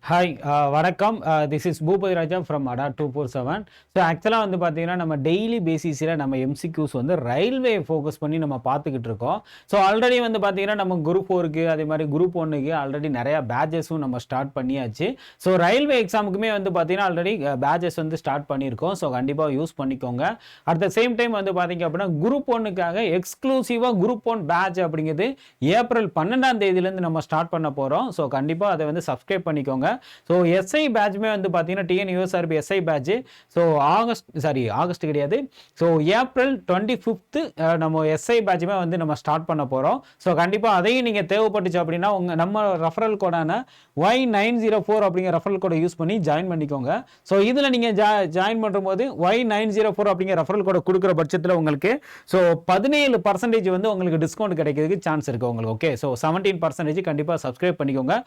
Hi வணக்கம். This is Boopathi Raja from Adda 247. So ஆக்சுவலாக வந்து பார்த்தீங்கன்னா நம்ம டெய்லி பேசிஸில் நம்ம எம்சிக்யூஸ் வந்து ரயில்வே ஃபோக்கஸ் பண்ணி நம்ம பார்த்துக்கிட்டு இருக்கோம். ஸோ ஆல்ரெடி வந்து பார்த்தீங்கன்னா நம்ம குரூப் 4க்கு அதே மாதிரி குரூப் 1க்கு ஆல்ரெடி நிறையா பேட்சஸும் நம்ம ஸ்டார்ட் பண்ணியாச்சு. ஸோ ரயில்வே எக்ஸாமுக்குமே வந்து பார்த்தீங்கன்னா ஆல்ரெடி பேட்சஸ் வந்து ஸ்டார்ட் பண்ணியிருக்கோம். ஸோ கண்டிப்பாக யூஸ் பண்ணிக்கோங்க. அட் த சேம் டைம் வந்து பார்த்தீங்க அப்படின்னா குரூப் 1க்காக எக்ஸ்க்ளூசிவாக குரூப் 1 பேட்ச் அப்படிங்கிறது ஏப்ரல் 12ஆம் தேதியிலேருந்து நம்ம ஸ்டார்ட் பண்ண போகிறோம். ஸோ கண்டிப்பாக அதை வந்து சப்ஸ்கிரைப் பண்ணிக்கோங்க. ஸோ எஸ்ஐ பேட்ச்மே வந்து பார்த்தீங்கன்னா TNUSRB SI batch so August கிடையாது. ஸோ ஏப்ரல் 25th நம்ம எஸ்ஐ பேட்ச்மே வந்து நம்ம ஸ்டார்ட் பண்ண போகிறோம். ஸோ கண்டிப்பாக அதையும் நீங்கள் தேவைப்பட்டுச்சு அப்படின்னா நம்ம ரெஃபரல் கோடான Y904 அப்படிங்கிற ரெஃபரல் கோடை யூஸ் பண்ணி ஜாயின் பண்ணிக்கோங்க. ஸோ இதில் நீங்கள் ஜாயின் பண்ணும்போது Y904 அப்படிங்கிற ரெஃபரல் கோடை கொடுக்குற பட்சத்தில் உங்களுக்கு ஸோ 17% வந்து உங்களுக்கு டிஸ்கவுண்ட் கிடைக்கிறதுக்கு சான்ஸ் இருக்குது உங்களுக்கு. ஓகே, ஸோ 17% கண்டிப்பாக சப்ஸ்கிரைப் பண்ணிக்கோங்க.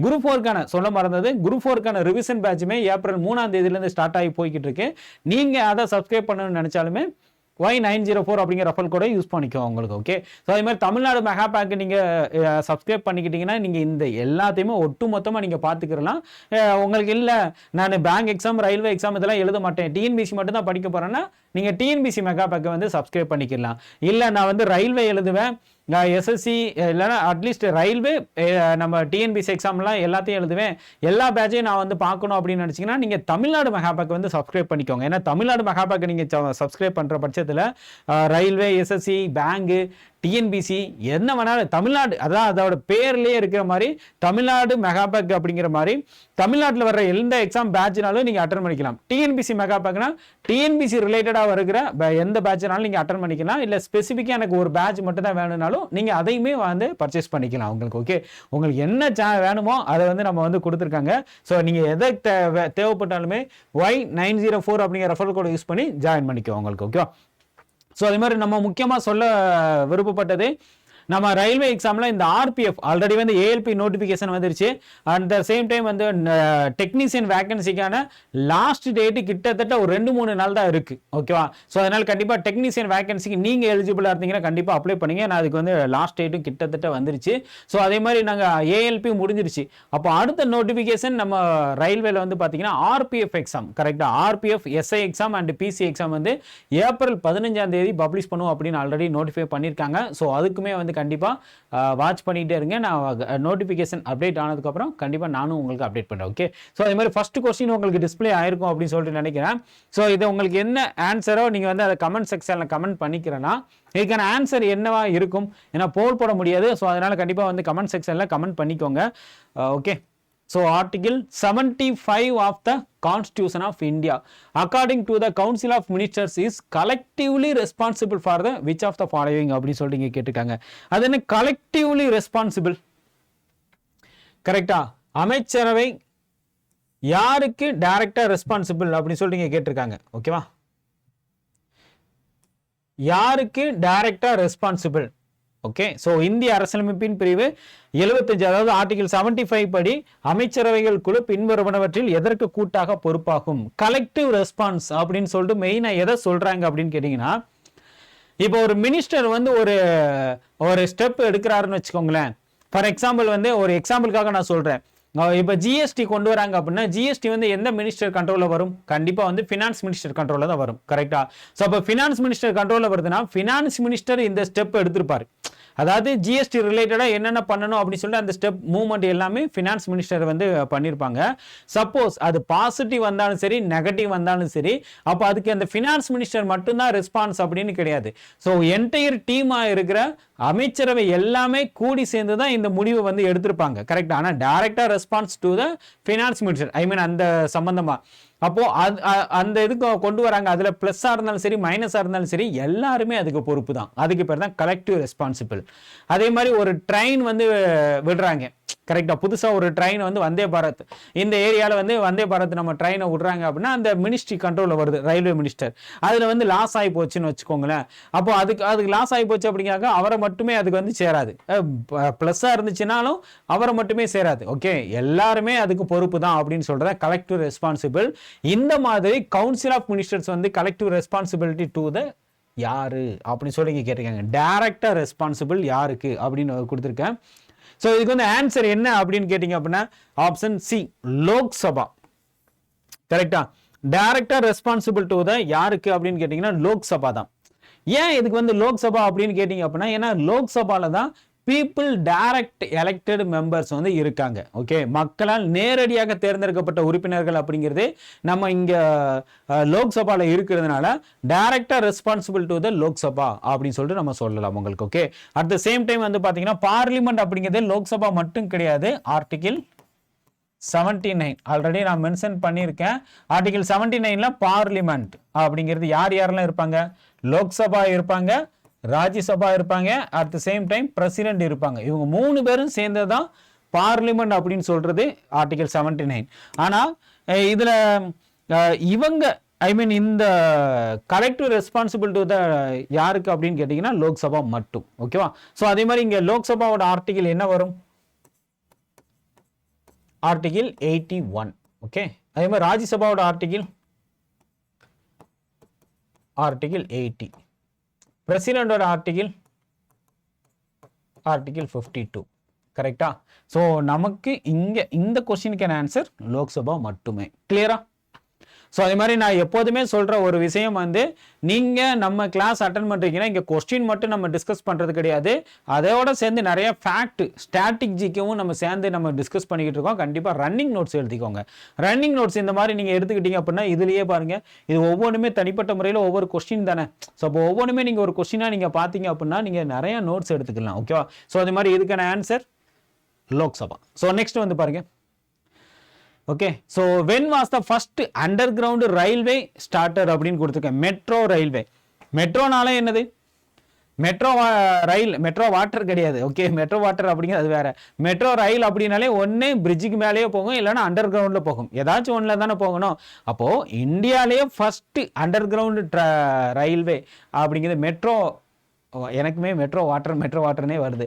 குரூப் 4க்கான சொல்ல மறந்தது குரூப் 4க்கான ரிவிஷன் பேட்சுமே ஏப்ரல் 3ஆம் தேதியிலிருந்து ஸ்டார்ட் ஆகி போய்கிட்டு இருக்கு. நீங்க அதை சப்ஸ்கிரைப் பண்ணணும்னு நினைச்சாலுமே Y904 அப்படிங்கிற ரெஃபரல் கோடை யூஸ் பண்ணிக்கோ உங்களுக்கு. ஓகே, ஸோ அதே மாதிரி தமிழ்நாடு மெகா பேக் நீங்கள் சப்ஸ்கிரைப் பண்ணிக்கிட்டீங்கன்னா நீங்கள் இந்த எல்லாத்தையுமே ஒட்டு மொத்தமாக நீங்கள் பார்த்துக்கிறலாம். உங்களுக்கு இல்லை நான் பேங்க் எக்ஸாம் ரயில்வே எக்ஸாம் இதெல்லாம் எழுத மாட்டேன், டிஎன்பிசி மட்டும் தான் படிக்க போகிறேன்னா நீங்கள் டிஎன்பிசி மெகா பேக்கை வந்து சப்ஸ்கிரைப் பண்ணிக்கலாம். இல்லை நான் வந்து ரயில்வே எழுதுவேன், எஸ்எஸ்சி இல்லைன்னா அட்லீஸ்ட் ரயில்வே நம்ம டிஎன்பிசி எக்ஸாம்லாம் எல்லாத்தையும் எழுதுவேன், எல்லா பேட்சையும் நான் வந்து பார்க்கணும் அப்படின்னு நினச்சிங்கன்னா நீங்கள் தமிழ்நாடு மெகா பேக் வந்து சப்ஸ்கிரைப் பண்ணிக்கோங்க. ஏன்னா தமிழ்நாடு மெகா பேக்கை நீங்கள் சப்ஸ்கிரைப் பண்ணுற பட்சத்தில் ரயில்வே, எஸ்எஸ்சி, பேங்கு, டிஎன்பிசி என்ன வேணாலும் தமிழ்நாடு அதான் அதோட பேர்லேயே இருக்கிற மாதிரி தமிழ்நாடு மெகா பேக் அப்படிங்கிற மாதிரி தமிழ்நாட்டில் வர்ற எந்த எக்ஸாம் பேட்ச்னாலும் நீங்கள் அட்டன் பண்ணிக்கலாம். டிஎன்பிசி மெகா பேக்னா டிஎன்பிசி ரிலேட்டடாக வருகிற எந்த பேட்ச்னாலும் நீங்கள் அட்டன் பண்ணிக்கலாம். இல்லை ஸ்பெசிஃபிக்காக எனக்கு ஒரு பேட்ச் மட்டும் தான் வேணும்னாலும் நீங்கள் அதையுமே வந்து பர்ச்சேஸ் பண்ணிக்கலாம் உங்களுக்கு. ஓகே, உங்களுக்கு என்ன வேணுமோ அதை வந்து நம்ம வந்து கொடுத்துருக்காங்க. ஸோ நீங்கள் எதை தேவைப்பட்டாலுமே Y904 அப்படிங்கிற ரெஃபரல் கோடை யூஸ் பண்ணி ஜாயின் பண்ணிக்கோ உங்களுக்கு. ஓகே, ஸோ அதே மாதிரி நம்ம முக்கியமாக சொல்ல விருப்பப்பட்டது நம்ம ரயில்வே எக்ஸாமில் இந்த ஆர்பிஎஃப் ஆல்ரெடி வந்து ஏஎல்பி நோட்டிஃபிகேஷன் வந்துருச்சு. அட் த சேம் டைம் வந்து டெக்னீஷியன் வேகன்சிக்கான லாஸ்ட் டேட்டு கிட்டத்தட்ட ஒரு 2-3 நாள் தான் இருக்குது. ஓகேவா, ஸோ அதனால் கண்டிப்பாக டெக்னீஷியன் வேகன்சிக்கு நீங்கள் எலிஜிபிளாக இருந்தீங்கன்னா கண்டிப்பாக அப்ளை பண்ணிங்க. நான் அதுக்கு வந்து லாஸ்ட் டேட்டும் கிட்டத்தட்ட வந்துருச்சு. ஸோ அதே மாதிரி நாங்கள் ஏஎல்பி முடிஞ்சிருச்சு. அப்போ அடுத்த நோட்டிஃபிகேஷன் நம்ம ரயில்வேல வந்து பார்த்தீங்கன்னா ஆர்பிஎஃப் எக்ஸாம், கரெக்டாக RPF SI exam and PC exam வந்து ஏப்ரல் 15ஆம் தேதி பப்ளிஷ் பண்ணுவோம் அப்படின்னு ஆல்ரெடி நோட்டிஃபை பண்ணியிருக்காங்க. ஸோ அதுக்குமே வந்து கண்டிப்பாக வாட்ச் பண்ணிகிட்டே இருங்க. நான் நோட்டிஃபிகேஷன் அப்டேட் ஆனதுக்கப்புறம் கண்டிப்பாக நானும் உங்களுக்கு அப்டேட் பண்ணுறேன். ஓகே, ஸோ அதே மாதிரி ஃபர்ஸ்ட் கொஸ்டின் உங்களுக்கு டிஸ்பிளே ஆயிருக்கும் அப்படின்னு சொல்லிட்டு நினைக்கிறேன். ஸோ இது உங்களுக்கு என்ன ஆன்சரோ நீங்கள் வந்து அதை கமெண்ட் செக்ஷனில் கமெண்ட் பண்ணிக்கிறேன்னா இதுக்கான ஆன்சர் என்னவா இருக்கும், ஏன்னா போல் போட முடியாது. ஸோ அதனால் கண்டிப்பாக வந்து கமெண்ட் செக்ஷனில் கமெண்ட் பண்ணிக்கோங்க. Okay, so article 75 of the Constitution of India according to the Council of Ministers is collectively responsible for the which of the following அப்படி சொல்லிட்டு கேட்டிருக்காங்க. அது என்ன collectively responsible, கரெக்டா? அமைச்சரவை யாருக்கு டைரக்டா ரெஸ்பான்சிபிள் அப்படி சொல்லிட்டு கேட்டிருக்காங்க. ஓகேவா, யாருக்கு டைரக்டா ரெஸ்பான்சிபிள்? ஓகே, ஸோ இந்திய அரசியலமைப்பின் பிரிவு 75 அதாவது ஆர்டிகல் 75 படி அமைச்சரவைகள் குழு பின்வருவனவற்றில் எதற்கு கூட்டாக பொறுப்பாகும்? கலெக்டிவ் ரெஸ்பான்ஸ் அப்படின்னு சொல்லிட்டு மெயினாக எதை சொல்றாங்க அப்படின்னு கேட்டீங்கன்னா, இப்போ ஒரு மினிஸ்டர் வந்து ஒரு ஸ்டெப் எடுக்கிறாருன்னு வச்சுக்கோங்களேன். ஃபார் எக்ஸாம்பிள் வந்து ஒரு எக்ஸாம்பிளுக்காக நான் சொல்றேன். இப்போ ஜிஎஸ்டி கொண்டு வராங்க அப்படின்னா ஜிஎஸ்டி வந்து எந்த மினிஸ்டர் கண்ட்ரோலில் வரும்? கண்டிப்பாக வந்து ஃபினான்ஸ் மினிஸ்டர் கண்ட்ரோலில் தான் வரும். கரெக்டா? ஸோ அப்போ ஃபினான்ஸ் மினிஸ்டர் கண்ட்ரோலில் வருதுன்னா ஃபினான்ஸ் மினிஸ்டர் இந்த ஸ்டெப் எடுத்திருப்பாரு. அதாவது ஜிஎஸ்டி ரிலேட்டடாக என்னென்ன பண்ணணும் அப்படின்னு சொல்லிட்டு அந்த ஸ்டெப் மூவ்மெண்ட் எல்லாமே ஃபினான்ஸ் மினிஸ்டர் வந்து பண்ணியிருப்பாங்க. சப்போஸ் அது பாசிட்டிவ் வந்தாலும் சரி நெகட்டிவ் வந்தாலும் சரி, அப்போ அதுக்கு அந்த ஃபினான்ஸ் மினிஸ்டர் மட்டும்தான் ரெஸ்பான்ஸ் அப்படின்னு கிடையாது. ஸோ என்டையர் டீமாக இருக்கிற அமைச்சரவை எல்லாமே கூடி சேர்ந்து தான் இந்த முடிவை வந்து எடுத்திருப்பாங்க. கரெக்டா? ஆனால் டைரக்டா response to the finance minister, I mean அந்த சம்பந்தமா. அப்போ அந்த இதுக்கு கொண்டு வராங்க. அதுல பிளஸ்ஸா இருந்தாலும் சரி மைனஸா இருந்தாலும் சரி எல்லாருமே அதுக்கு பொறுப்பு தான். அதுக்கு பேர் தான் கலெக்டிவ் ரெஸ்பான்சிபிள். அதே மாதிரி ஒரு ட்ரெயின் வந்து விடுறாங்க, கரெக்டா? புதுசா ஒரு ட்ரெயின் வந்து வந்தே பாரத் இந்த ஏரியாவில் வந்து வந்தே பாரத் நம்ம ட்ரெயினை விடுறாங்க அப்படின்னா அந்த மினிஸ்ட்ரி கண்ட்ரோலில் வருது, ரயில்வே மினிஸ்டர். அதில் வந்து லாஸ் ஆகி போச்சுன்னு வச்சுக்கோங்களேன். அப்போ அதுக்கு லாஸ் ஆகி போச்சு அப்படிங்காக அவரை மட்டுமே அதுக்கு வந்து சேராது. ப்ளஸ்ஸாக இருந்துச்சுனாலும் அவரை மட்டுமே சேராது. ஓகே, எல்லாருமே அதுக்கு பொறுப்பு தான் அப்படின்னு சொல்றத கலெக்டிவ் ரெஸ்பான்சிபிள். இந்த மாதிரி கவுன்சில் ஆஃப் மினிஸ்டர்ஸ் வந்து கலெக்டிவ் ரெஸ்பான்சிபிலிட்டி டு த யாரு அப்படின்னு சொல்லி கேட்டிருக்காங்க. டைரக்டா ரெஸ்பான்சிபிள் யாருக்கு அப்படின்னு கொடுத்துருக்கேன். ஸோ இதுக்கு வந்து ஆன்சர் என்ன அப்படின்னு கேட்டீங்க அப்படின்னா ஆப்ஷன் சி, லோக்சபா. கரெக்டா? டைரக்டா ரெஸ்பான்சிபிள் டு த யாருக்கு அப்படின்னு கேட்டீங்கன்னா லோக்சபா தான். ஏன் இதுக்கு வந்து லோக்சபா அப்படின்னு கேட்டீங்க அப்படின்னா, ஏன்னா லோக்சபால தான் பீப்புள் டைரக்ட் எலெக்டட் மெம்பர்ஸ் வந்து இருக்காங்க. ஓகே, மக்களால் நேரடியாக தேர்ந்தெடுக்கப்பட்ட உறுப்பினர்கள் அப்படிங்கிறது நம்ம இங்க லோக்சபால இருக்கிறதுனால டைரக்டா ரெஸ்பான்சிபிள் டு த லோக்சபா அப்படின்னு சொல்லிட்டு நம்ம சொல்லலாம் உங்களுக்கு. Okay, at the same time வந்து பாத்தீங்கன்னா பார்லிமெண்ட் அப்படிங்கிறது லோக்சபா மட்டும் கிடையாது. ஆர்டிகிள் 79 ஆல்ரெடி நான் மென்ஷன் பண்ணியிருக்கேன். ஆர்டிகிள் 79ல பார்லிமெண்ட் அப்படிங்கிறது யார் யாரெல்லாம் இருப்பாங்க? லோக்சபா இருப்பாங்க, ராஜ்யசபா இருப்பாங்க, at the same time president இருப்பாங்க. இவங்க 3 பேரும் சேர்ந்ததான் பார்லிமெண்ட் அப்படின்னு சொல்றது ஆர்டிகல் 79. ஆனா இதுல இவங்க ஐ மீன் இந்த கலெக்டிவ் ரெஸ்பான்சிபிள் டு த யாருக்கு அப்படின்னு கேட்டீங்கன்னா லோக்சபா மட்டும். ஓகேவா? ஸோ அதே மாதிரி இங்க லோக்சபாவோட ஆர்டிகல் என்ன வரும்? ஆர்டிகல் 81. ஓகே, அதே மாதிரி ராஜ்யசபாவோட ஆர்டிகல் 80. பிரசிடென்டோட ஆர்டிகல் 52. கரெக்டா? ஸோ நமக்கு இங்க இந்த கொஸ்டினுக்கான ஆன்சர் லோக்சபா மட்டுமே. கிளியரா? ஸோ அதே மாதிரி நான் எப்போதுமே சொல்ற ஒரு விஷயம் வந்து, நீங்க நம்ம கிளாஸ் அட்டன் பண்றீங்கன்னா இங்க கொஸ்டின் மட்டும் நம்ம டிஸ்கஸ் பண்றது கிடையாது, அதோட சேர்ந்து நிறைய ஃபேக்ட் ஸ்ட்ராட்டஜிக்கவும் நம்ம சேர்ந்து நம்ம டிஸ்கஸ் பண்ணிக்கிட்டு இருக்கோம். கண்டிப்பா ரன்னிங் நோட்ஸ் எழுதிக்கோங்க. ரன்னிங் நோட்ஸ் இந்த மாதிரி நீங்க எடுத்துக்கிட்டீங்க அப்படின்னா இதுலயே பாருங்க, இது ஒவ்வொன்றுமே தனிப்பட்ட முறையில் ஒவ்வொரு கொஸ்டின் தானே. ஸோ அப்போ ஒவ்வொன்றுமே நீங்க ஒரு கொஸ்டினா நீங்க பாத்தீங்க அப்படின்னா நீங்க நிறைய நோட்ஸ் எடுத்துக்கலாம். ஓகேவா? ஸோ அதே மாதிரி இதுக்கான ஆன்சர் லோக்சபா. ஸோ நெக்ஸ்ட் வந்து பாருங்க. Okay, so when was the first underground railway started அப்படின்னு கொடுத்துருக்கேன். Metro railway. மெட்ரோனால என்னது? மெட்ரோ ரயில், மெட்ரோ வாட்டர் கிடையாது. ஓகே, மெட்ரோ வாட்டர் அப்படிங்கிறது அது வேற. மெட்ரோ ரயில் அப்படின்னாலே ஒன்று பிரிட்ஜுக்கு மேலேயே போகும், இல்லைன்னா அண்டர் கிரவுண்டில் போகும். ஏதாச்சும் ஒன்றில் தானே போகணும். அப்போது இந்தியாவிலேயே ஃபர்ஸ்ட் அண்டர் கிரவுண்ட் ரயில்வே அப்படிங்கிறது மெட்ரோ. எனக்குமே மெட்ரோ வாட்டர்னே வருது.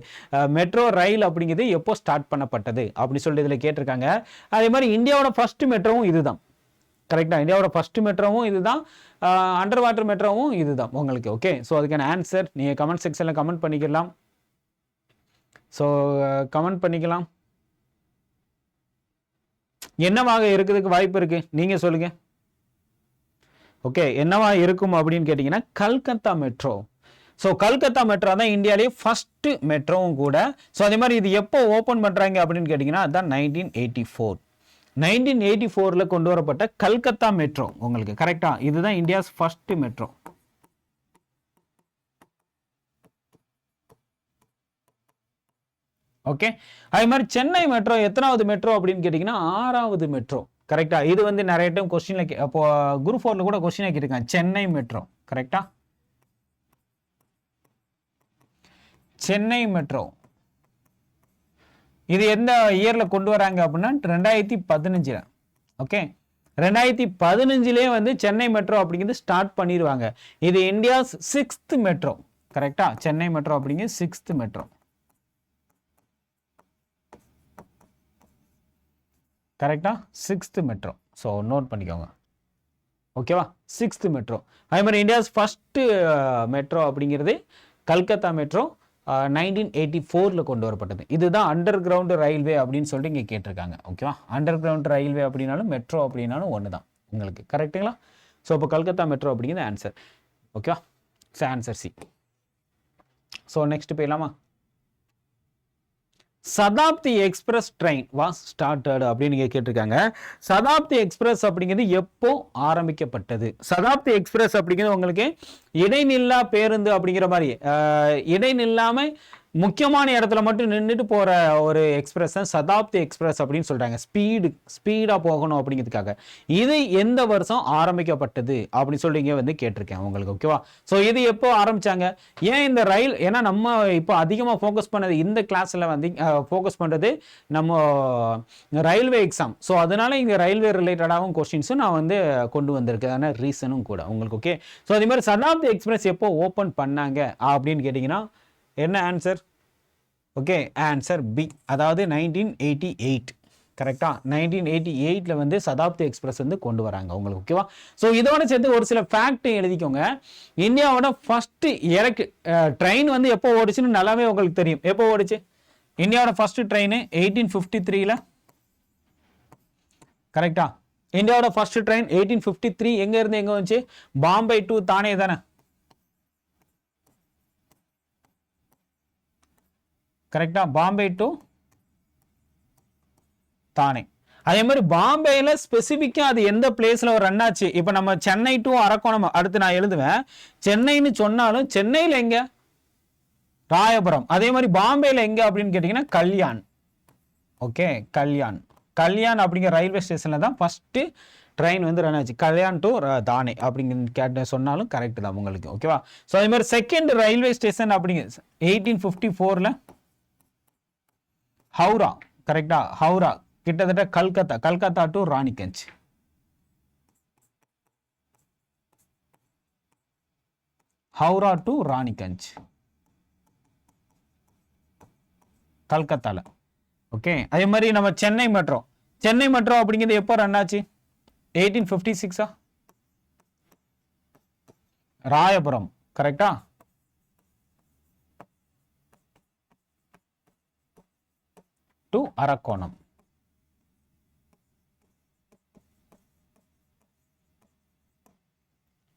மெட்ரோ ரயில் அப்படிங்கிறது எப்போ ஸ்டார்ட் பண்ணப்பட்டது அப்படி சொல்லிட்டு இதில் கேட்டிருக்காங்க. அதே மாதிரி இந்தியாவோட ஃபர்ஸ்ட் மெட்ரோவும் இதுதான். கரெக்டா? இந்தியாவோட ஃபர்ஸ்ட் மெட்ரோவும் இதுதான், அண்டர் வாட்டர் மெட்ரோவும் இதுதான் உங்களுக்கு. ஓகே, ஸோ அதுக்கான ஆன்சர் நீங்கள் கமெண்ட் செக்ஷனில் கமெண்ட் பண்ணிக்கலாம். ஸோ கமெண்ட் பண்ணிக்கலாம். என்னவாக இருக்கிறதுக்கு வாய்ப்பு இருக்கு நீங்க சொல்லுங்க. ஓகே, என்னவா இருக்கும் அப்படின்னு கேட்டீங்கன்னா Calcutta metro. So Calcutta metro தான் இந்தியாவிலேயே ஃபர்ஸ்ட் மெட்ரோவும் கூட. ஸோ அதே மாதிரி இது எப்போ ஓப்பன் பண்ணுறாங்க அப்படின்னு கேட்டிங்கன்னா அதுதான் 1984. 1984 கொண்டு வரப்பட்ட கல்கத்தா மெட்ரோ உங்களுக்கு. கரெக்டா? இதுதான் இந்தியாஸ் ஃபர்ஸ்ட் மெட்ரோ. ஓகே, அதே மாதிரி சென்னை மெட்ரோ எத்தனாவது மெட்ரோ அப்படின்னு கேட்டிங்கன்னா 6வது மெட்ரோ. கரெக்டா? இது வந்து நிறைய டைம் கொஸ்டின்ல அப்போ குரூப் 4ல கூட கொஸ்டின் கேட்டிருக்காங்க. சென்னை மெட்ரோ. கரெக்டா? சென்னை மெட்ரோ இது எந்த இயர்ல கொண்டு வராங்க அப்படின்னா 2015. ஓகே, 2015 வந்து சென்னை மெட்ரோ அப்படிங்கிறது ஸ்டார்ட் பண்ணிடுவாங்க. இது இந்தியாஸ் 6th மெட்ரோ. கரெக்டா? சென்னை மெட்ரோ அப்படிங்கிறது 6th மெட்ரோ. கரெக்டா? 6th metro. ஸோ நோட் பண்ணிக்கோங்க. ஓகேவா? 6th metro. அதே மாதிரி இந்தியாஸ் ஃபர்ஸ்ட் மெட்ரோ அப்படிங்கிறது கல்கத்தா மெட்ரோ 1984 கொண்டு வரப்பட்டது. இதுதான் அண்டர் கிரவுண்ட் ரயில்வே அப்படின்னு சொல்லிட்டு இங்கே கேட்டிருக்காங்க. ஓகேவா? அண்டர் கிரவுண்ட் ரயில்வே அப்படின்னாலும் மெட்ரோ அப்படின்னாலும் ஒன்று தான் உங்களுக்கு. கரெக்டுங்களா? ஸோ இப்போ கல்கத்தா மெட்ரோ அப்படிங்கிறது ஆன்சர். ஓகேவா? So answer C. So next போயிடலாமா? Shatabdi express train was started அப்படின்னு கேட்டிருக்காங்க. சதாப்தி எக்ஸ்பிரஸ் அப்படிங்கிறது எப்போ ஆரம்பிக்கப்பட்டது? சதாப்தி எக்ஸ்பிரஸ் அப்படிங்கிறது உங்களுக்கு இடைநில்லா பேருந்து அப்படிங்கிற மாதிரி இடைநில்லாம முக்கியமான இடத்துல மட்டும் நின்றுட்டு போற ஒரு எக்ஸ்பிரஸ் தான் சதாப்தி எக்ஸ்பிரஸ் அப்படின்னு சொல்றாங்க. ஸ்பீடா போகணும் அப்படிங்கிறதுக்காக. இது எந்த வருஷம் ஆரம்பிக்கப்பட்டது அப்படின்னு சொல்லி இங்க வந்து கேட்டிருக்கேன் உங்களுக்கு. ஓகேவா? ஸோ இது எப்போ ஆரம்பிச்சாங்க? ஏன் இந்த ரயில், ஏன்னா நம்ம இப்போ அதிகமாக ஃபோக்கஸ் பண்ணது இந்த கிளாஸ்ல வந்து ஃபோக்கஸ் பண்றது நம்ம ரயில்வே எக்ஸாம். ஸோ அதனால இங்க ரயில்வே ரிலேட்டடாகவும் கொஸ்டின்ஸும் நான் வந்து கொண்டு வந்திருக்கேன், ரீசனும் கூட உங்களுக்கு. ஓகே, ஸோ அதே மாதிரி சதாப்தி எக்ஸ்பிரஸ் எப்போ ஓப்பன் பண்ணாங்க அப்படின்னு கேட்டீங்கன்னா என்ன ஆன்சர்? ஓகே, ஆன்சர் பி, அதாவது 1988. கரெக்டா? 1988 வந்து சதாப்தி எக்ஸ்பிரஸ் வந்து கொண்டு வராங்க உங்களுக்கு. ஓகேவா? ஸோ இதோட சேர்த்து ஒரு சில ஃபேக்ட் எழுதிக்கோங்க. இந்தியாவோட ஃபர்ஸ்ட் ட்ரெயின் வந்து எப்போ ஓடிச்சுன்னு நல்லாவே உங்களுக்கு தெரியும். எப்போ ஓடிச்சு? இந்தியாவோட ஃபர்ஸ்ட் ட்ரெயின் 1853ல கரெக்டா? இந்தியாவோட ஃபர்ஸ்ட் ட்ரெயின் 1853 எங்க இருந்து எங்க வந்துச்சு? பாம்பே டு தானே தானே? கரெக்டா? பாம்பே டு தானே. அதே மாதிரி பாம்பேல ஸ்பெசிபிக்கா அது எந்த பிளேஸ்ல ஒரு ரன் ஆச்சு? இப்ப நம்ம சென்னை டு அரக்கோணம் அடுத்து நான் எழுதுவேன். சென்னைன்னு சொன்னாலும் சென்னையில எங்க? ராயபுரம். அதே மாதிரி பாம்பேல எங்க அப்படின்னு கேட்டீங்கன்னா கல்யாண். ஓகே, கல்யாண். கல்யாண் அப்படிங்கிற ரயில்வே ஸ்டேஷன்ல தான் ஃபர்ஸ்ட் ட்ரெயின் வந்து ரன் ஆச்சு. கல்யாண் டு தானே அப்படிங்கிற சொன்னாலும் கரெக்ட் தான் உங்களுக்கு. ஓகேவா? ஸோ அதே மாதிரி செகண்ட் ரயில்வே ஸ்டேஷன் அப்படிங்க 1854ல ஹவுரா. கரெக்டா? ஹவுரா கிட்டத்தட்ட கல்கத்தா. கல்கத்தா டு ராணிகஞ்ச். ஹவுரா டு ராணிகஞ்ச் கல்கத்தால. ஓகே, அதே மாதிரி நம்ம சென்னை மெட்ரோ. சென்னை மெட்ரோ அப்படிங்கிறது எப்போ ரன் ஆச்சு? 1856 ராயபுரம். கரெக்டா? To Arakkonam.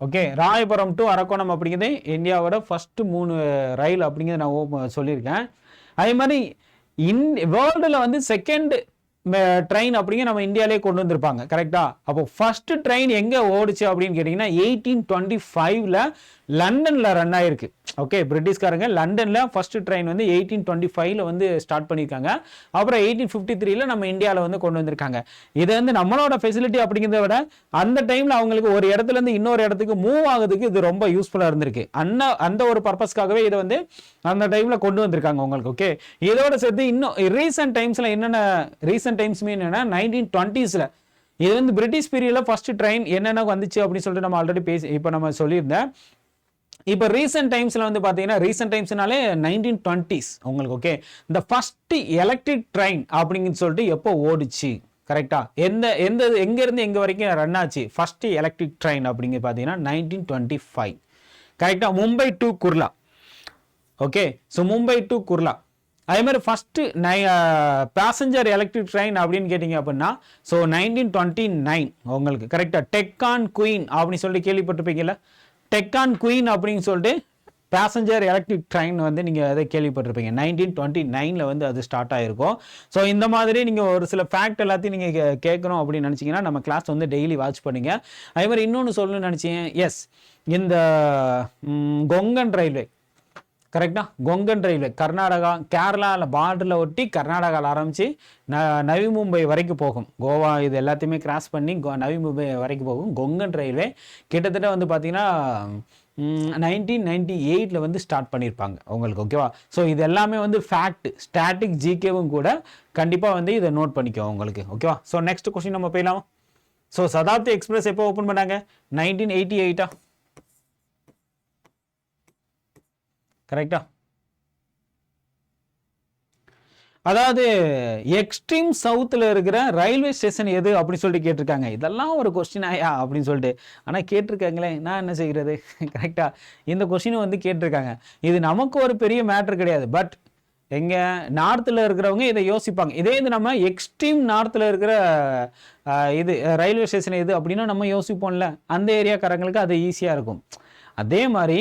Okay, Royapuram to Arakkonam அப்படிங்கிறது இந்தியாவோட ஃபர்ஸ்ட் 3 ரயில் அப்படிங்கிறது நான் சொல்லியிருக்கேன். அதே மாதிரி வேர்ல்டுல வந்து செகண்ட் ட்ரெயின் அப்படிங்க நம்ம இந்தியாவிலே கொண்டு வந்திருப்பாங்க. கரெக்டா? அப்போ ஃபர்ஸ்ட் ட்ரெயின் எங்க ஓடுச்சு அப்படின்னு கேட்டீங்கன்னா 1825ல லண்டன்ல ரன் ஆயிருக்கு. ஓகே, பிரிட்டிஷ்காரங்க லண்டன்ல ஃபர்ஸ்ட் ட்ரெயின் வந்து 1825ல வந்து ஸ்டார்ட் பண்ணியிருக்காங்க. அப்புறம் 1853ல நம்ம இந்தியாவில் வந்து கொண்டு வந்திருக்காங்க. இது வந்து நம்மளோட ஃபெசிலிட்டி அப்படிங்கிறத விட அந்த டைம்ல அவங்களுக்கு ஒரு இடத்துல இருந்து இன்னொரு இடத்துக்கு மூவ் ஆகுறதுக்கு இது ரொம்ப யூஸ்ஃபுல்லா இருந்திருக்கு. அந்த ஒரு பர்பஸ்க்காகவே இதை வந்து அந்த டைம்ல கொண்டு வந்திருக்காங்க உங்களுக்கு. ஓகே, இதோட சேர்த்து இன்னும் ரீசெண்ட் டைம்ஸ்ல என்னென்ன ரீசெண்ட் டைம்ஸ் என்னன்னா 1920ஸ்ல இது வந்து பிரிட்டிஷ் பீரியட்ல ஃபர்ஸ்ட் ட்ரெயின் என்னென்ன வந்துச்சு அப்படின்னு சொல்லிட்டு நம்ம ஆல்ரெடி இப்போ நம்ம சொல்லியிருந்தேன். இப்போ ரீசெண்ட் டைம்ஸ்ல வந்து பாத்தீங்கன்னா ரீசெண்ட் டைம்ஸ்னாலே 1920s உங்களுக்கு. ஓகே, இந்த ஃபர்ஸ்ட் எலக்ட்ரிக் ட்ரெயின் அப்படின்னு சொல்லிட்டு எப்போ ஓடிச்சு? கரெக்டா? எங்க இருந்து எங்க வரைக்கும் ரன் ஆச்சு ஃபர்ஸ்ட் எலக்ட்ரிக் ட்ரெயின் அப்படிங்க பாத்தீங்கன்னா 1925. கரெக்டா? Mumbai to Kurla. Okay, so Mumbai to Kurla. அதே மாதிரி ஃபர்ஸ்ட் பேசஞ்சர் எலக்ட்ரிக் ட்ரெயின் அப்படின்னு கேட்டீங்க அப்படின்னா ஸோ 1929 உங்களுக்கு. கரெக்டா? டெக்கான் குயின் அப்படின்னு சொல்லிட்டு கேள்விப்பட்டிருப்பீங்கல்ல? டெக்கான் குயின் அப்படின்னு சொல்லிட்டு பேசஞ்சர் எலக்ட்ரிக் ட்ரெயின் வந்து நீங்கள் அதை கேள்விப்பட்டிருப்பீங்க. 1929ல் வந்து அது ஸ்டார்ட் ஆகிருக்கும். ஸோ இந்த மாதிரி நீங்கள் ஒரு சில ஃபேக்ட் எல்லாத்தையும் நீங்கள் கேட்கணும் அப்படின்னு நினச்சிங்கன்னா நம்ம கிளாஸ் வந்து டெய்லி வாட்ச் பண்ணுங்க. அதே மாதிரி இன்னொன்று சொல்லணும்னு நினச்சேன். எஸ், இந்த கொங்கன் ரயில்வே. கரெக்டா? கொங்கன் ரயில்வே கர்நாடகா கேரளாவில் பார்டரில் ஒட்டி கர்நாடகாவில் ஆரம்பித்து நவி மும்பை வரைக்கும் போகும். கோவா இது எல்லாத்தையுமே கிராஸ் பண்ணி நவி மும்பை வரைக்கும் போகும். கொங்கன் ரயில்வே கிட்டத்தட்ட வந்து பார்த்தீங்கன்னா 1998ல் வந்து ஸ்டார்ட் பண்ணியிருப்பாங்க உங்களுக்கு. ஓகேவா? ஸோ இது எல்லாமே வந்து ஃபேக்ட், ஸ்டாட்டிக் ஜிகேவும் கூட. கண்டிப்பாக வந்து இதை நோட் பண்ணிக்கோ உங்களுக்கு. ஓகேவா? ஸோ நெக்ஸ்ட் கொஸ்டின் நம்ம போயிடலாம். ஸோ சதாப்தி எக்ஸ்பிரஸ் எப்போ ஓப்பன் பண்ணாங்க? 1988. கரெக்டா? அதாவது எக்ஸ்ட்ரீம் சவுத்தில் இருக்கிற ரயில்வே ஸ்டேஷன் எது அப்படின்னு சொல்லிட்டு கேட்டிருக்காங்க. இதெல்லாம் ஒரு கொஸ்டின் ஆயா அப்படின்னு சொல்லிட்டு. ஆனால் கேட்டிருக்காங்களே, நான் என்ன செய்கிறது? கரெக்டா? இந்த கொஸ்டின் வந்து கேட்டிருக்காங்க. இது நமக்கு ஒரு பெரிய மேட்ரு கிடையாது. பட் எங்க நார்த்தில் இருக்கிறவங்க இதை யோசிப்பாங்க. இதே இது நம்ம எக்ஸ்ட்ரீம் நார்த்தில் இருக்கிற இது ரயில்வே ஸ்டேஷன் எது அப்படின்னா நம்ம யோசிப்போம்ல, அந்த ஏரியாக்காரங்களுக்கு அது ஈஸியாக இருக்கும். அதே மாதிரி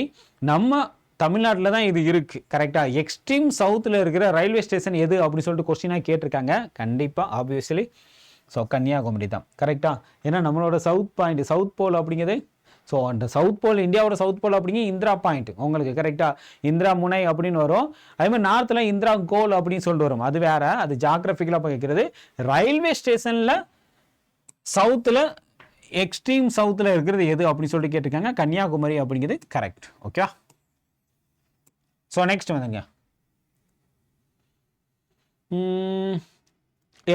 நம்ம தமிழ்நாட்டில் தான் இது இருக்குது. கரெக்டாக? எக்ஸ்ட்ரீம் சவுத்தில் இருக்கிற ரயில்வே ஸ்டேஷன் எது அப்படின்னு சொல்லிட்டு கொஸ்டினாக கேட்டிருக்காங்க. கண்டிப்பாக ஆப்வியஸ்லி ஸோ கன்னியாகுமரி தான். கரெக்டாக? ஏன்னா நம்மளோட சவுத் பாயிண்ட், சவுத் போல் அப்படிங்கிறது. ஸோ அந்த சவுத் போல், இந்தியாவோட சவுத் போல் அப்படிங்க இந்திரா பாயிண்ட் உங்களுக்கு. கரெக்டாக? இந்திரா முனை அப்படின்னு வரும். அதே மாதிரி நார்த்தில் இந்திரா கோல் அப்படின்னு சொல்லிட்டு வரும். அது வேற, அது ஜாகிரபிக்கலாக பார்க்கிறது. ரயில்வே ஸ்டேஷனில் சவுத்தில் எக்ஸ்ட்ரீம் சவுத்தில் இருக்கிறது எது அப்படின்னு சொல்லிட்டு கேட்டிருக்காங்க. கன்னியாகுமரி அப்படிங்கிறது கரெக்ட். ஓகே, ஸோ நெக்ஸ்ட் வந்துங்க.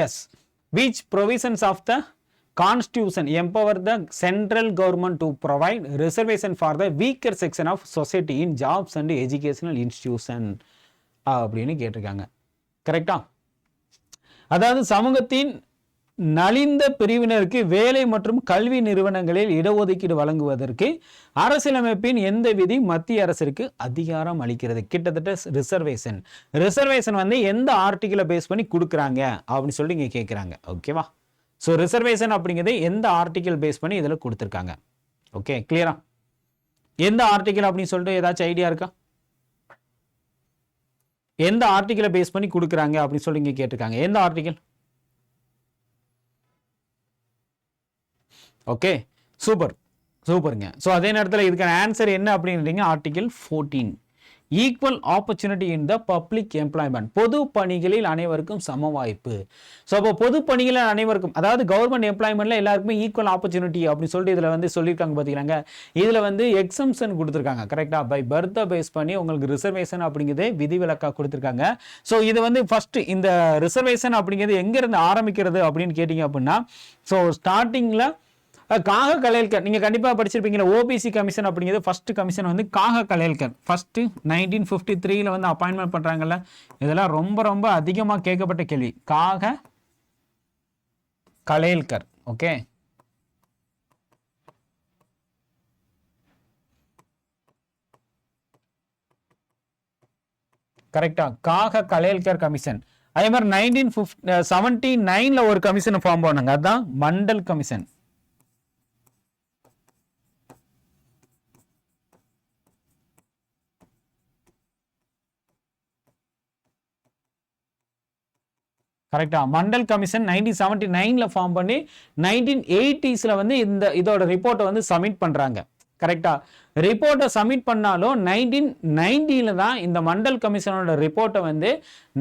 Yes, which provisions of the constitution empower the central government to provide reservation for the weaker section of society in jobs and educational institution அப்படின்னு கேட்டிருக்காங்க. கரெக்டா? அதாவது சமூகத்தின் நலிந்த பிரிவினருக்கு வேலை மற்றும் கல்வி நிறுவனங்களில் இடஒதுக்கீடு வழங்குவதற்கு அரசியலமைப்பின் எந்த விதி மத்திய அரசிற்கு அதிகாரம் அளிக்கிறது? கிட்டத்தட்ட ரிசர்வேஷன். ரிசர்வேஷன் வந்து எந்த ஆர்டிகிளை பேஸ் பண்ணி கொடுக்குறாங்க அப்படின்னு சொல்லி இங்கே கேட்குறாங்க. ஓகேவா? ஸோ ரிசர்வேஷன் அப்படிங்கிறது எந்த ஆர்டிகிள் பேஸ் பண்ணி இதில் கொடுத்துருக்காங்க? ஓகே, கிளியரா? எந்த ஆர்டிகிள் அப்படின்னு சொல்லிட்டு ஏதாச்சும் ஐடியா இருக்கா? எந்த ஆர்டிகிளை பேஸ் பண்ணி கொடுக்குறாங்க அப்படின்னு சொல்லி இங்கே கேட்டிருக்காங்க. எந்த ஆர்டிகிள்? ஓகே, சூப்பர் சூப்பருங்க. ஸோ அதே நேரத்தில் இதுக்கான ஆன்சர் என்ன அப்படின்றீங்க? Article 14, equal opportunity in the public employment, பொது பணிகளில் அனைவருக்கும் சம வாய்ப்பு. ஸோ அப்போ பொது பணிகளில் அனைவருக்கும், அதாவது கவர்மெண்ட் எம்ப்ளாய்மெண்ட்ல எல்லாருக்குமே ஈக்குவல் ஆப்பர்ச்சுனிட்டி அப்படின்னு சொல்லிட்டு இதில் வந்து சொல்லியிருக்காங்க. பார்த்தீங்கன்னாங்க, இதில் வந்து எக்ஸம்ஷன் கொடுத்துருக்காங்க. கரெக்டாக பை பர்த்தை பேஸ் பண்ணி உங்களுக்கு ரிசர்வேஷன் அப்படிங்கிறதே விதிவிலக்காக கொடுத்துருக்காங்க. ஸோ இது வந்து ஃபர்ஸ்ட் இந்த ரிசர்வேஷன் அப்படிங்கிறது எங்கேருந்து ஆரம்பிக்கிறது அப்படின்னு கேட்டிங்க அப்படின்னா, ஸோ ஸ்டார்டிங்கில் காக கலேல்கர், நீங்கள் கண்டிப்பாக படிச்சிருப்பீங்களா, ஓபிசி கமிஷன் அப்படிங்கிறது ஃபர்ஸ்ட் கமிஷன் வந்து காக கலேல்கர் ஃபர்ஸ்ட் 1953 வந்து அப்பாயின்மெண்ட் பண்ணுறாங்கல்ல. இதெல்லாம் ரொம்ப ரொம்ப அதிகமாக கேட்கப்பட்ட கேள்வி. காக கலேல்கர். ஓகே, கரெக்டா? காக கலேல்கர் கமிஷன். அதே மாதிரி 1979 ஒரு கமிஷன் ஃபார்ம் பண்ணாங்க, அதுதான் மண்டல் கமிஷன். கரெக்டா? மண்டல் கமிஷன் 1979 ஃபார்ம் பண்ணி 1980s வந்து இதோட ரிப்போர்ட்டை வந்து சப்மிட் பண்றாங்க. கரெக்டா? ரிப்போர்ட்டை சப்மிட் பண்ணாலும் 1990 தான் இந்த மண்டல் கமிஷனோட ரிப்போர்ட்டை வந்து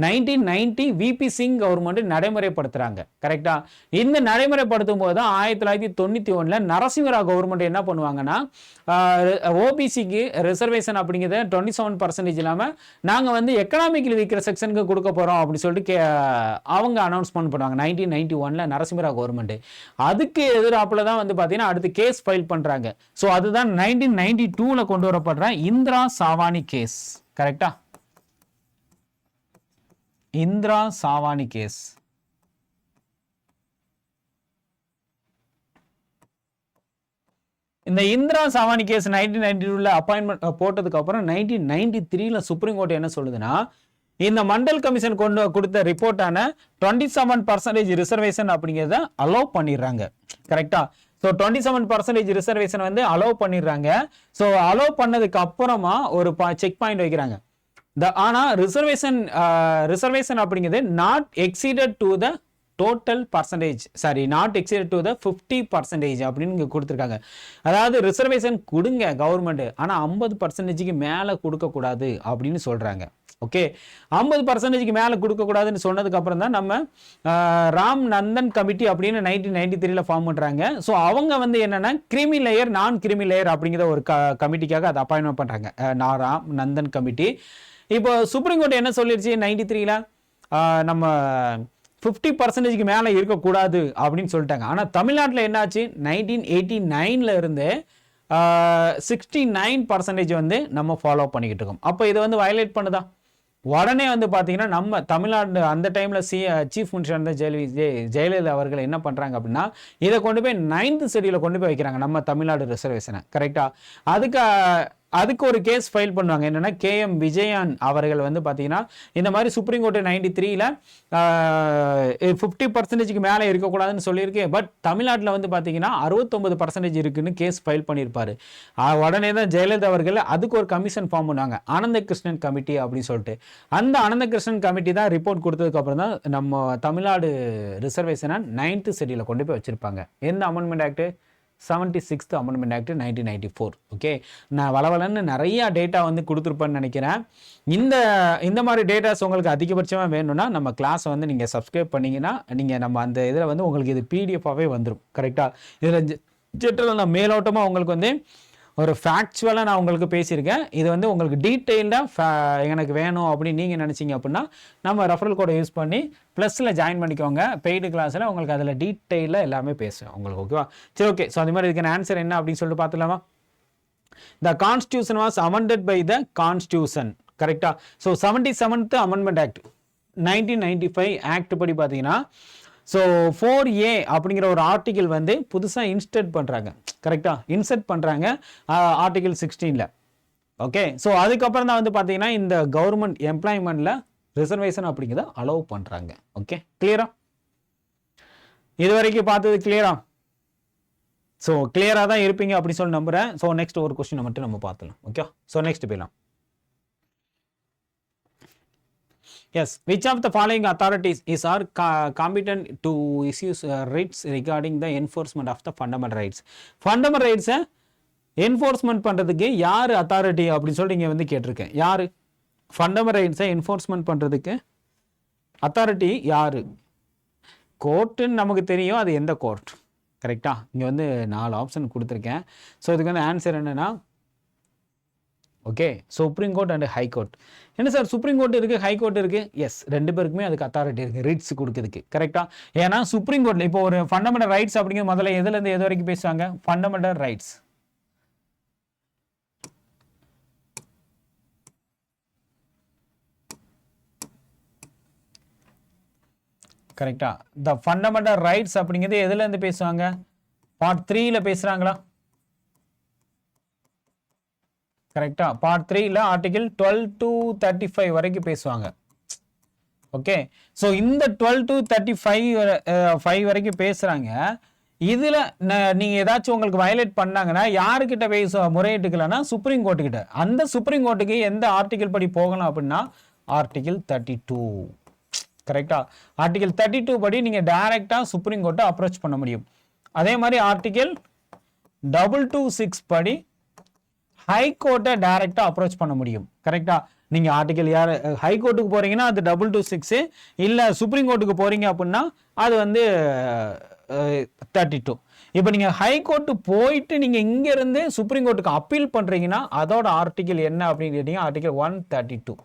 1990 விபி சிங் கவர்மெண்ட் நடைமுறைப்படுத்துறாங்க. கரெக்டா? இந்த நடைமுறைப்படுத்தும் போது தான் 1991 நரசிம்மராவ் கவர்மெண்ட் என்ன பண்ணுவாங்கன்னா, ஓபிசிக்கு ரிசர்வேஷன் அப்படிங்கிறத 27% இல்லாமல் நாங்கள் வந்து எக்கனாமிக்கலி வீக்கர் செக்ஷனுக்கு கொடுக்க போகிறோம் அப்படின்னு சொல்லிட்டு அவங்க அனௌன்ஸ்மெண்ட் பண்ணுவாங்க 1991 நரசிம்மராவ் கவர்மெண்ட். அதுக்கு எதிராப்பில் தான் வந்து பார்த்தீங்கன்னா அடுத்து கேஸ் ஃபைல் பண்ணுறாங்க. ஸோ அதுதான் 1992 கொண்டு வரப்படுற இந்திரா சாவானி கேஸ். கரெக்டா? இந்திரா சாவானி கேஸ். இந்த இந்திரா சாவானி கேஸ் 1992 அப்பாயின்மெண்ட் போட்டதுக்கு அப்புறம் 1993 சுப்ரீம் கோர்ட் என்ன சொல்லுதுன்னா, இந்த மண்டல் கமிஷன் கொண்டு கொடுத்த ரிப்போர்ட்டான 27% ரிசர்வேஷன் அப்படிங்கிறத அலோவ் பண்ணிடுறாங்க. கரெக்டா? ஸோ 27% ரிசர்வேஷன் வந்து அலோவ் பண்ணிடுறாங்க. ஸோ அலோவ் பண்ணதுக்கு அப்புறமா ஒரு செக் பாயிண்ட் வைக்கிறாங்க. ஆனால் ரிசர்வேஷன் அப்படிங்கிறது not exceeded to the total percentage, sorry not exceeded to the 50% அப்படின்னு இங்கே கொடுத்துருக்காங்க. அதாவது ரிசர்வேஷன் கொடுங்க கவர்மெண்ட், ஆனால் 50%க்கு மேலே கொடுக்கக்கூடாது அப்படின்னு சொல்கிறாங்க. ஓகே, 50%க்கு மேலே கொடுக்கக்கூடாதுன்னு சொன்னதுக்கு அப்புறம் தான் நம்ம ராம் நந்தன் கமிட்டி அப்படின்னு 1993 ஃபார்ம் பண்ணுறாங்க. ஸோ அவங்க வந்து என்னன்னா கிரிமி லேயர் நான் கிரிமி லேயர் அப்படிங்கிற ஒரு கமிட்டிக்காக அதை அப்பாயின்மெண்ட் பண்ணுறாங்க, ராம் நந்தன் கமிட்டி. இப்போ சுப்ரீம் கோர்ட் என்ன சொல்லிடுச்சு 93 நம்ம 50%க்கு மேலே இருக்கக்கூடாது அப்படின்னு சொல்லிட்டாங்க. ஆனால் தமிழ்நாட்டில் என்னாச்சு 1989 இருந்து 69% வந்து நம்ம ஃபாலோ பண்ணிக்கிட்டு இருக்கோம். அப்போ இதை வந்து வயலேட் பண்ணுதா? உடனே வந்து பார்த்தீங்கன்னா நம்ம தமிழ்நாடு அந்த டைமில் சீஃப் மினிஸ்டர் இருந்த ஜெயலலிதா அவர்கள் என்ன பண்ணுறாங்க அப்படின்னா, இதை கொண்டு போய் 9th ஷெட்யூலில் கொண்டு போய் வைக்கிறாங்க நம்ம தமிழ்நாடு ரிசர்வேஷனை. கரெக்டாக? அதுக்கு ஒரு கேஸ் ஃபைல் பண்ணுவாங்க. என்னன்னா KM விஜயன் அவர்கள் வந்து பார்த்தீங்கன்னா இந்த மாதிரி சுப்ரீம் கோர்ட்டு 93 50%க்கு மேலே இருக்கக்கூடாதுன்னு சொல்லியிருக்கு. பட் தமிழ்நாட்டில் வந்து பார்த்தீங்கன்னா 69% இருக்குன்னு கேஸ் ஃபைல் பண்ணியிருப்பாரு. உடனே தான் ஜெயலலிதா அவர்கள் அதுக்கு ஒரு கமிஷன் ஃபார்ம் பண்ணுவாங்க, ஆனந்த கிருஷ்ணன் கமிட்டி அப்படின்னு சொல்லிட்டு. அந்த ஆனந்த கிருஷ்ணன் கமிட்டி தான் ரிப்போர்ட் கொடுத்ததுக்கு அப்புறம் தான் நம்ம தமிழ்நாடு ரிசர்வேஷனை 9th ஷெட்யூலில் கொண்டு போய் வச்சிருப்பாங்க. எந்த amendment act? 76th amendment act 1994. Okay, நான் வளவலன்னு நிறைய டேட்டா வந்து கொடுத்துருப்பேன்னு நினைக்கிறேன். இந்த மாதிரி டேட்டாஸ் உங்களுக்கு அதிகபட்சமாக வேணும்னா நம்ம கிளாஸை வந்து நீங்கள் சப்ஸ்கிரைப் பண்ணிங்கன்னா நீங்கள் நம்ம அந்த இதில் வந்து உங்களுக்கு இது PDF-ஆகவே வந்துடும். கரெக்டாக? இதில் ஜென்ரலாக நான் மேலோட்டமாக உங்களுக்கு வந்து ஒரு ஃபேக்சுவலாக நான் உங்களுக்கு பேசியிருக்கேன். இது வந்து உங்களுக்கு டீட்டெயில்டாக எனக்கு வேணும் அப்படின்னு நீங்கள் நினச்சிங்க அப்படின்னா நம்ம ரெஃபரல் கோடை யூஸ் பண்ணி ப்ளஸில் ஜாயின் பண்ணிக்கோங்க. பெய்டு கிளாஸில் உங்களுக்கு அதில் டீட்டெயிலாக எல்லாமே பேசுவேன் உங்களுக்கு. ஓகேவா? சரி, ஓகே. ஸோ அது மாதிரி இதுக்கான ஆன்சர் என்ன அப்படின்னு சொல்லிட்டு பார்த்துலாமா? The constitution was amended by the constitution. கரெக்டாக? So 77th amendment act 1995 act படி பார்த்தீங்கன்னா ஸோ 4A அப்படிங்கிற ஒரு ஆர்டிகிள் வந்து புதுசாக இன்ஸ்டர்ட் பண்ணுறாங்க. கரெக்டாக இன்சர்ட் பண்ணுறாங்க ஆர்டிகிள் 16ல். ஓகே, ஸோ அதுக்கப்புறம் தான் வந்து பார்த்தீங்கன்னா இந்த கவர்மெண்ட் எம்ப்ளாய்மெண்ட்டில் ரிசர்வேஷன் அப்படிங்கிறத அலோவ் பண்ணுறாங்க. ஓகே, கிளியரா? இது வரைக்கும் பார்த்தது கிளியரா? ஸோ கிளியராக தான் இருப்பீங்க அப்படின்னு சொல்லி நம்புகிறேன். ஸோ நெக்ஸ்ட் ஒரு கொஸ்டினை மட்டும் நம்ம பார்த்துலாம். ஓகே, ஸோ நெக்ஸ்ட் போயிடலாம். Yes, which of the following authorities is are competent to issue writs regarding the enforcement of the fundamental rights? Fundamental rights enforcement பண்ணுறதுக்கு யார் அத்தாரிட்டி அப்படின்னு சொல்லி இங்கே வந்து கேட்டிருக்கேன். யார் ஃபண்டமெண்டல் ரைட்ஸை என்ஃபோர்ஸ்மெண்ட் பண்ணுறதுக்கு அத்தாரிட்டி யார்? கோர்ட்டுன்னு நமக்கு தெரியும், அது எந்த கோர்ட்? கரெக்டாக இங்கே வந்து 4 ஆப்ஷன் கொடுத்துருக்கேன். ஸோ இதுக்கு வந்து ஆன்சர் என்னென்னா, okay, supreme court and high court. என்ன சார் சுப்ரீம் கோர்ட் இருக்குது, ஹை கோர்ட் இருக்குது? எஸ், 2 பேருக்குமே அதுக்கு அத்தாரிட்டி இருக்குது ரிட்ஸ் கொடுக்குறதுக்கு. கரெக்டாக, ஏன்னா சுப்ரீம் கோர்ட்டில் இப்போ ஒரு ஃபண்டமெண்டல் ரைட்ஸ் அப்படிங்கிற முதல்ல எதுலேருந்து எது வரைக்கும் பேசுவாங்க? Fundamental rights. கரெக்டா, த ஃபண்டமெண்டல் ரைட்ஸ் அப்படிங்கிறது எதுலேருந்து பேசுவாங்க? பார்ட் 3ல பேசுகிறாங்களா? கரெக்டா, பார்ட் 3ல ஆர்டிகிள் 12 to 35 வரைக்கும் பேசுவாங்க. ஓகே, ஸோ இந்த 12 to 35 வரைக்கும் பேசுகிறாங்க. இதில் நீங்கள் ஏதாச்சும் உங்களுக்கு வயலேட் பண்ணாங்கன்னா யாருக்கிட்ட முறையிட்டுக்கலன்னா சுப்ரீம் கோர்ட்டுக்கிட்ட. அந்த சுப்ரீம் கோர்ட்டுக்கு எந்த ஆர்டிகிள் படி போகலாம் அப்படின்னா ஆர்டிகிள் 32. கரெக்டா, ஆர்டிகிள் 32 படி நீங்கள் டைரெக்டாக சுப்ரீம் கோர்ட்டை அப்ரோச் பண்ண முடியும். அதே மாதிரி ஆர்டிகிள் 226 படி ஹை கோர்ட்டை டைரெக்டாக அப்ரோச் பண்ண முடியும். கரெக்டா, நீங்கள் ஆர்டிகிள் யார் ஹை கோர்ட்டுக்கு போகிறீங்கன்னா அது 226, இல்லை சுப்ரீம் கோர்ட்டுக்கு போகிறீங்க அப்படின்னா அது வந்து 32. இப்போ நீங்கள் ஹை கோர்ட்டு போயிட்டு நீங்கள் இங்கேருந்து சுப்ரீம் கோர்ட்டுக்கு அப்பீல் பண்ணுறீங்கன்னா அதோட ஆர்டிகிள் என்ன அப்படின்னு கேட்டீங்கன்னா ஆர்டிகிள் 132.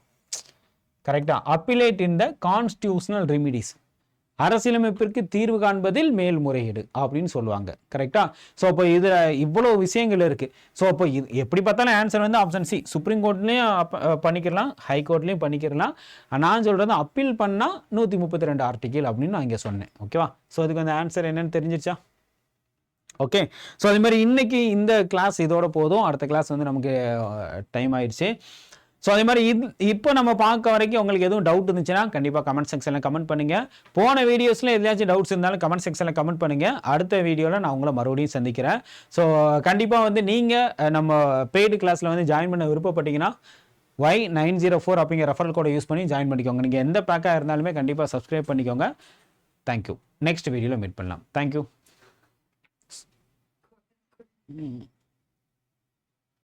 கரெக்டா, appellate in the constitutional remedies, அரசியலமைப்பிற்கு தீர்வு காண்பதில் மேல்முறையீடு அப்படின்னு சொல்லுவாங்க. கரெக்டா, ஸோ இப்போ இதில் இவ்வளோ விஷயங்கள் இருக்குது. ஸோ இப்போ இது எப்படி பார்த்தாலும் ஆன்சர் வந்து ஆப்ஷன் சி, சுப்ரீம் கோர்ட்லேயும் பண்ணிக்கிறலாம், ஹை கோர்ட்லேயும் பண்ணிக்கிறலாம். நான் சொல்கிறது அப்பீல் பண்ணால் 132 ஆர்டிகிள் அப்படின்னு நான் இங்கே சொன்னேன். ஓகேவா, ஸோ அதுக்கு அந்த ஆன்சர் என்னன்னு தெரிஞ்சிருச்சா? ஓகே, ஸோ அது மாதிரி இன்னைக்கு இந்த கிளாஸ் இதோட போதும். அடுத்த கிளாஸ் வந்து நமக்கு டைம் ஆயிடுச்சு. ஸோ அதே மாதிரி இப்போ நம்ம பார்க்க வரைக்கும் உங்களுக்கு எதுவும் டவுட் இருந்துச்சுன்னா கண்டிப்பாக கமெண்ட் செக்ஷனில் கமெண்ட் பண்ணுங்கள். போன வீடியோஸில் எதாச்சும் டவுட்ஸ் இருந்தாலும் கமெண்ட் செக்ஷனில் கமெண்ட் பண்ணுங்கள். அடுத்த வீடியோவில் நான் உங்களை மறுபடியும் சந்திக்கிறேன். ஸோ கண்டிப்பாக வந்து நீங்கள் நம்ம பெய்டு கிளாஸில் வந்து ஜாயின் பண்ண விருப்பப்பட்டீங்கன்னா Y904 அப்படிங்கிற ரெஃபரல் கோடை யூஸ் பண்ணி ஜாயின் பண்ணிக்கோங்க. நீங்கள் எந்த பேக்காக இருந்தாலுமே கண்டிப்பாக சப்ஸ்கிரைப் பண்ணிக்கோங்க. தேங்க்யூ. நெக்ஸ்ட் வீடியோவில் மீட் பண்ணலாம். தேங்க்யூ.